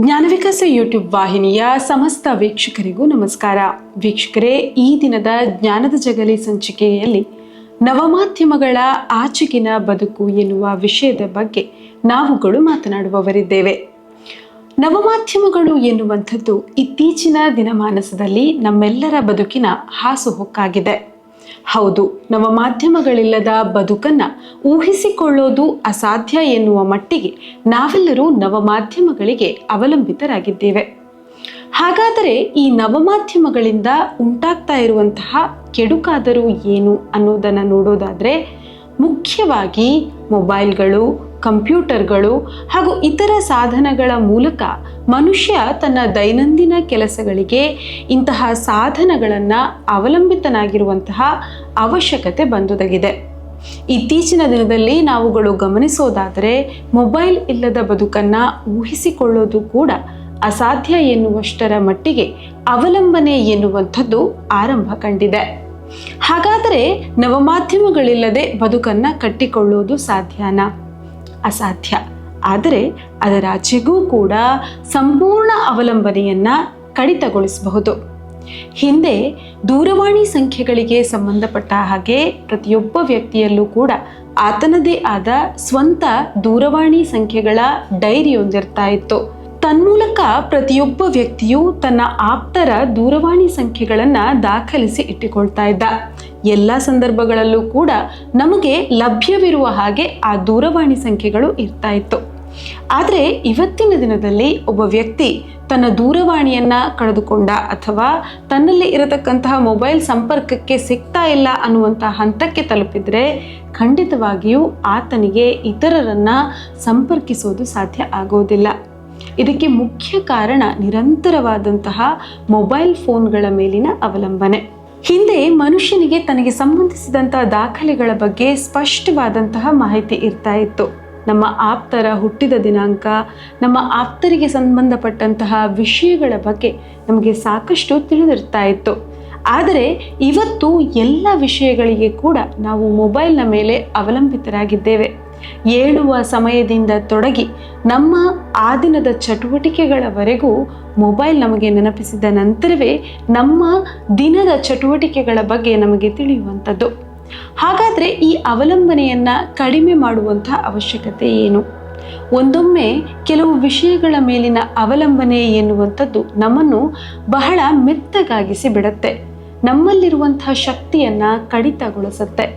ಜ್ಞಾನವಿಕಾಸ YouTube ವಾಹಿನಿಯ ಸಮಸ್ತ ವೀಕ್ಷಕರಿಗೂ ನಮಸ್ಕಾರ. ವೀಕ್ಷಕರೇ, ಈ ದಿನದ ಜ್ಞಾನದ ಜಗಲಿ ಸಂಚಿಕೆಯಲ್ಲಿ ನವಮಾಧ್ಯಮಗಳ ಆಚೆಗಿನ ಬದುಕು ಎನ್ನುವ ವಿಷಯದ ಬಗ್ಗೆ ನಾವುಗಳು ಮಾತನಾಡುವವರಿದ್ದೇವೆ. ನವಮಾಧ್ಯಮಗಳು ಎನ್ನುವಂಥದ್ದು ಇತ್ತೀಚಿನ ದಿನಮಾನಸದಲ್ಲಿ ನಮ್ಮೆಲ್ಲರ ಬದುಕಿನ ಹಾಸುಹೊಕ್ಕಾಗಿದೆ. ಹೌದು, ನವಮಾಧ್ಯಮಗಳಿಲ್ಲದ ಬದುಕನ್ನು ಊಹಿಸಿಕೊಳ್ಳೋದು ಅಸಾಧ್ಯ ಎನ್ನುವ ಮಟ್ಟಿಗೆ ನಾವೆಲ್ಲರೂ ನವಮಾಧ್ಯಮಗಳಿಗೆ ಅವಲಂಬಿತರಾಗಿದ್ದೇವೆ. ಹಾಗಾದರೆ ಈ ನವಮಾಧ್ಯಮಗಳಿಂದ ಉಂಟಾಗ್ತಾ ಇರುವಂತಹ ಕೆಡುಕಾದರೂ ಏನು ಅನ್ನೋದನ್ನು ನೋಡೋದಾದರೆ, ಮುಖ್ಯವಾಗಿ ಮೊಬೈಲ್ಗಳು, ಕಂಪ್ಯೂಟರ್ಗಳು ಹಾಗೂ ಇತರ ಸಾಧನಗಳ ಮೂಲಕ ಮನುಷ್ಯ ತನ್ನ ದೈನಂದಿನ ಕೆಲಸಗಳಿಗೆ ಇಂತಹ ಸಾಧನಗಳನ್ನು ಅವಲಂಬಿತನಾಗಿರುವಂತಹ ಅವಶ್ಯಕತೆ ಬಂದೊದಗಿದೆ. ಇತ್ತೀಚಿನ ದಿನದಲ್ಲಿ ನಾವುಗಳು ಗಮನಿಸೋದಾದರೆ, ಮೊಬೈಲ್ ಇಲ್ಲದ ಬದುಕನ್ನು ಊಹಿಸಿಕೊಳ್ಳೋದು ಕೂಡ ಅಸಾಧ್ಯ ಎನ್ನುವಷ್ಟರ ಮಟ್ಟಿಗೆ ಅವಲಂಬನೆ ಎನ್ನುವಂಥದ್ದು ಆರಂಭ ಕಂಡಿದೆ. ಹಾಗಾದರೆ ನವಮಾಧ್ಯಮಗಳಿಲ್ಲದೆ ಬದುಕನ್ನು ಕಟ್ಟಿಕೊಳ್ಳೋದು ಸಾಧ್ಯನಾ? ಅಸಾಧ್ಯ. ಆದರೆ ಅದರಾಚೆಗೂ ಕೂಡ ಸಂಪೂರ್ಣ ಅವಲಂಬನೆಯನ್ನು ಕಡಿತಗೊಳಿಸಬಹುದು. ಹಿಂದೆ ದೂರವಾಣಿ ಸಂಖ್ಯೆಗಳಿಗೆ ಸಂಬಂಧಪಟ್ಟ ಹಾಗೆ ಪ್ರತಿಯೊಬ್ಬ ವ್ಯಕ್ತಿಯಲ್ಲೂ ಕೂಡ ಆತನದೇ ಆದ ಸ್ವಂತ ದೂರವಾಣಿ ಸಂಖ್ಯೆಗಳ ಡೈರಿಯೊಂದಿರ್ತಾ ಇತ್ತು. ತನ್ಮೂಲಕ ಪ್ರತಿಯೊಬ್ಬ ವ್ಯಕ್ತಿಯು ತನ್ನ ಆಪ್ತರ ದೂರವಾಣಿ ಸಂಖ್ಯೆಗಳನ್ನು ದಾಖಲಿಸಿ ಇಟ್ಟುಕೊಳ್ತಾ ಇದ್ದ. ಎಲ್ಲ ಸಂದರ್ಭಗಳಲ್ಲೂ ಕೂಡ ನಮಗೆ ಲಭ್ಯವಿರುವ ಹಾಗೆ ಆ ದೂರವಾಣಿ ಸಂಖ್ಯೆಗಳು ಇರ್ತಾ ಇತ್ತು. ಆದರೆ ಇವತ್ತಿನ ದಿನದಲ್ಲಿ ಒಬ್ಬ ವ್ಯಕ್ತಿ ತನ್ನ ದೂರವಾಣಿಯನ್ನು ಕಳೆದುಕೊಂಡ ಅಥವಾ ತನ್ನಲ್ಲಿ ಇರತಕ್ಕಂತಹ ಮೊಬೈಲ್ ಸಂಪರ್ಕಕ್ಕೆ ಸಿಗ್ತಾ ಇಲ್ಲ ಅನ್ನುವಂತಹ ಹಂತಕ್ಕೆ ತಲುಪಿದರೆ ಖಂಡಿತವಾಗಿಯೂ ಆತನಿಗೆ ಇತರರನ್ನು ಸಂಪರ್ಕಿಸೋದು ಸಾಧ್ಯ ಆಗೋದಿಲ್ಲ. ಇದಕ್ಕೆ ಮುಖ್ಯ ಕಾರಣ ನಿರಂತರವಾದಂತಹ ಮೊಬೈಲ್ ಫೋನ್ಗಳ ಮೇಲಿನ ಅವಲಂಬನೆ. ಹಿಂದೆ ಮನುಷ್ಯನಿಗೆ ತನಗೆ ಸಂಬಂಧಿಸಿದಂತಹ ದಾಖಲೆಗಳ ಬಗ್ಗೆ ಸ್ಪಷ್ಟವಾದಂತಹ ಮಾಹಿತಿ ಇರ್ತಾ ಇತ್ತು. ನಮ್ಮ ಆಪ್ತರ ಹುಟ್ಟಿದ ದಿನಾಂಕ, ನಮ್ಮ ಆಪ್ತರಿಗೆ ಸಂಬಂಧಪಟ್ಟಂತಹ ವಿಷಯಗಳ ಬಗ್ಗೆ ನಮಗೆ ಸಾಕಷ್ಟು ತಿಳಿದಿರ್ತಾ ಇತ್ತು. ಆದರೆ ಇವತ್ತು ಎಲ್ಲ ವಿಷಯಗಳಿಗೆ ಕೂಡ ನಾವು ಮೊಬೈಲ್ನ ಮೇಲೆ ಅವಲಂಬಿತರಾಗಿದ್ದೇವೆ. ಏಳುವ ಸಮಯದಿಂದ ತೊಡಗಿ ನಮ್ಮ ಆ ದಿನದ ಚಟುವಟಿಕೆಗಳವರೆಗೂ ಮೊಬೈಲ್ ನಮಗೆ ನೆನಪಿಸಿದ ನಂತರವೇ ನಮ್ಮ ದಿನದ ಚಟುವಟಿಕೆಗಳ ಬಗ್ಗೆ ನಮಗೆ ತಿಳಿಯುವಂಥದ್ದು. ಹಾಗಾದರೆ ಈ ಅವಲಂಬನೆಯನ್ನು ಕಡಿಮೆ ಮಾಡುವಂಥ ಅವಶ್ಯಕತೆ ಏನು? ಒಂದೊಮ್ಮೆ ಕೆಲವು ವಿಷಯಗಳ ಮೇಲಿನ ಅವಲಂಬನೆ ಎನ್ನುವಂಥದ್ದು ನಮ್ಮನ್ನು ಬಹಳ ಮೆತ್ತಗಾಗಿಸಿ ಬಿಡುತ್ತೆ. ನಮ್ಮಲ್ಲಿರುವಂತಹ ಶಕ್ತಿಯನ್ನು ಕಡಿತಗೊಳಿಸುತ್ತೆ.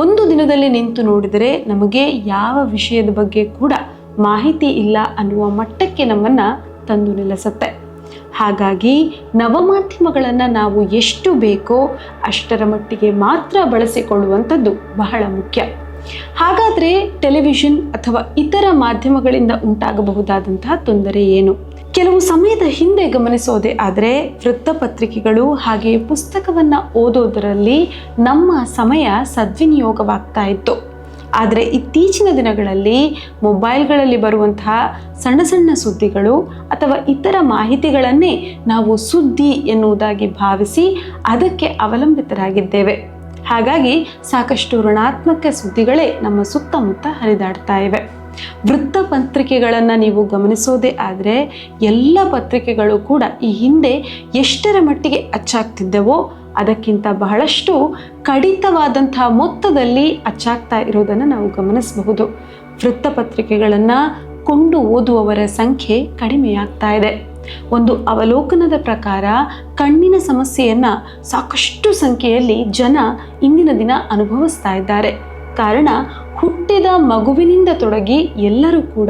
ಒಂದು ದಿನದಲ್ಲಿ ನಿಂತು ನೋಡಿದರೆ ನಮಗೆ ಯಾವ ವಿಷಯದ ಬಗ್ಗೆ ಕೂಡ ಮಾಹಿತಿ ಇಲ್ಲ ಅನ್ನುವ ಮಟ್ಟಕ್ಕೆ ನಮ್ಮನ್ನು ತಂದು ನಿಲ್ಲಿಸುತ್ತೆ. ಹಾಗಾಗಿ ನವಮಾಧ್ಯಮಗಳನ್ನು ನಾವು ಎಷ್ಟು ಬೇಕೋ ಅಷ್ಟರ ಮಟ್ಟಿಗೆ ಮಾತ್ರ ಬಳಸಿಕೊಳ್ಳುವಂಥದ್ದು ಬಹಳ ಮುಖ್ಯ. ಹಾಗಾದರೆ ಟೆಲಿವಿಷನ್ ಅಥವಾ ಇತರ ಮಾಧ್ಯಮಗಳಿಂದ ಉಂಟಾಗಬಹುದಾದಂತಹ ತೊಂದರೆ ಏನು? ಕೆಲವು ಸಮಯದ ಹಿಂದೆ ಗಮನಿಸೋದೇ ಆದರೆ ವೃತ್ತಪತ್ರಿಕೆಗಳು ಹಾಗೆ ಪುಸ್ತಕವನ್ನು ಓದೋದರಲ್ಲಿ ನಮ್ಮ ಸಮಯ ಸದ್ವಿನಿಯೋಗವಾಗ್ತಾ ಇತ್ತು. ಆದರೆ ಇತ್ತೀಚಿನ ದಿನಗಳಲ್ಲಿ ಮೊಬೈಲ್ಗಳಲ್ಲಿ ಬರುವಂತಹ ಸಣ್ಣ ಸಣ್ಣ ಸುದ್ದಿಗಳು ಅಥವಾ ಇತರ ಮಾಹಿತಿಗಳನ್ನೇ ನಾವು ಸುದ್ದಿ ಎನ್ನುವುದಾಗಿ ಭಾವಿಸಿ ಅದಕ್ಕೆ ಅವಲಂಬಿತರಾಗಿದ್ದೇವೆ. ಹಾಗಾಗಿ ಸಾಕಷ್ಟು ಋಣಾತ್ಮಕ ಸುದ್ದಿಗಳೇ ನಮ್ಮ ಸುತ್ತಮುತ್ತ ಹರಿದಾಡ್ತಾ ಇವೆ. ವೃತ್ತಪತ್ರಿಕೆಗಳನ್ನು ನೀವು ಗಮನಿಸೋದೇ ಆದರೆ ಎಲ್ಲ ಪತ್ರಿಕೆಗಳು ಕೂಡ ಈ ಹಿಂದೆ ಎಷ್ಟರ ಮಟ್ಟಿಗೆ ಅಚ್ಚಾಗ್ತಿದ್ದವೋ ಅದಕ್ಕಿಂತ ಬಹಳಷ್ಟು ಕಡಿತವಾದಂತಹ ಮೊತ್ತದಲ್ಲಿ ಅಚ್ಚಾಗ್ತಾ ಇರೋದನ್ನು ನಾವು ಗಮನಿಸಬಹುದು. ವೃತ್ತಪತ್ರಿಕೆಗಳನ್ನು ಕೊಂಡು ಓದುವವರ ಸಂಖ್ಯೆ ಕಡಿಮೆಯಾಗ್ತಾ ಇದೆ. ಒಂದು ಅವಲೋಕನದ ಪ್ರಕಾರ ಕಣ್ಣಿನ ಸಮಸ್ಯೆಯನ್ನು ಸಾಕಷ್ಟು ಸಂಖ್ಯೆಯಲ್ಲಿ ಜನ ಇಂದಿನ ದಿನ ಅನುಭವಿಸ್ತಾ ಇದ್ದಾರೆ. ಕಾರಣ, ಹುಟ್ಟಿದ ಮಗುವಿನಿಂದ ತೊಡಗಿ ಎಲ್ಲರೂ ಕೂಡ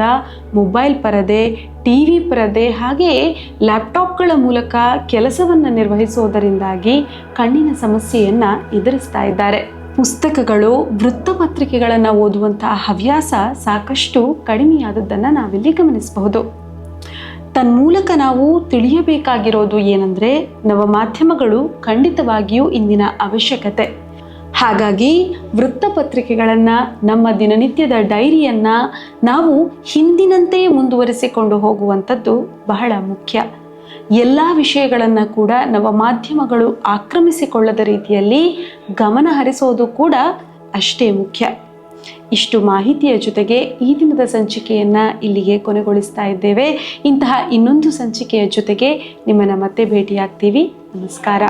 ಮೊಬೈಲ್ ಪರದೆ, ಟಿವಿ ಪರದೆ ಹಾಗೆಯೇ ಲ್ಯಾಪ್ಟಾಪ್ಗಳ ಮೂಲಕ ಕೆಲಸವನ್ನು ನಿರ್ವಹಿಸೋದರಿಂದಾಗಿ ಕಣ್ಣಿನ ಸಮಸ್ಯೆಯನ್ನು ಎದುರಿಸ್ತಾ ಇದ್ದಾರೆ. ಪುಸ್ತಕಗಳು, ವೃತ್ತಪತ್ರಿಕೆಗಳನ್ನು ಓದುವಂತಹ ಹವ್ಯಾಸ ಸಾಕಷ್ಟು ಕಡಿಮೆಯಾದದ್ದನ್ನು ನಾವಿಲ್ಲಿ ಗಮನಿಸಬಹುದು. ತನ್ಮೂಲಕ ನಾವು ತಿಳಿಯಬೇಕಾಗಿರೋದು ಏನಂದರೆ, ನವಮಾಧ್ಯಮಗಳು ಖಂಡಿತವಾಗಿಯೂ ಇಂದಿನ ಅವಶ್ಯಕತೆ. ಹಾಗಾಗಿ ವೃತ್ತಪತ್ರಿಕೆಗಳನ್ನು, ನಮ್ಮ ದಿನನಿತ್ಯದ ಡೈರಿಯನ್ನು ನಾವು ಹಿಂದಿನಂತೆಯೇ ಮುಂದುವರಿಸಿಕೊಂಡು ಹೋಗುವಂಥದ್ದು ಬಹಳ ಮುಖ್ಯ. ಎಲ್ಲ ವಿಷಯಗಳನ್ನು ಕೂಡ ನವಮಾಧ್ಯಮಗಳು ಆಕ್ರಮಿಸಿಕೊಳ್ಳದ ರೀತಿಯಲ್ಲಿ ಗಮನ ಹರಿಸೋದು ಕೂಡ ಅಷ್ಟೇ ಮುಖ್ಯ. ಇಷ್ಟು ಮಾಹಿತಿಯ ಜೊತೆಗೆ ಈ ದಿನದ ಸಂಚಿಕೆಯನ್ನು ಇಲ್ಲಿಗೆ ಕೊನೆಗೊಳಿಸ್ತಾ ಇದ್ದೇವೆ. ಇಂತಹ ಇನ್ನೊಂದು ಸಂಚಿಕೆಯ ಜೊತೆಗೆ ನಿಮ್ಮನ್ನು ಮತ್ತೆ ಭೇಟಿಯಾಗ್ತೀವಿ. ನಮಸ್ಕಾರ.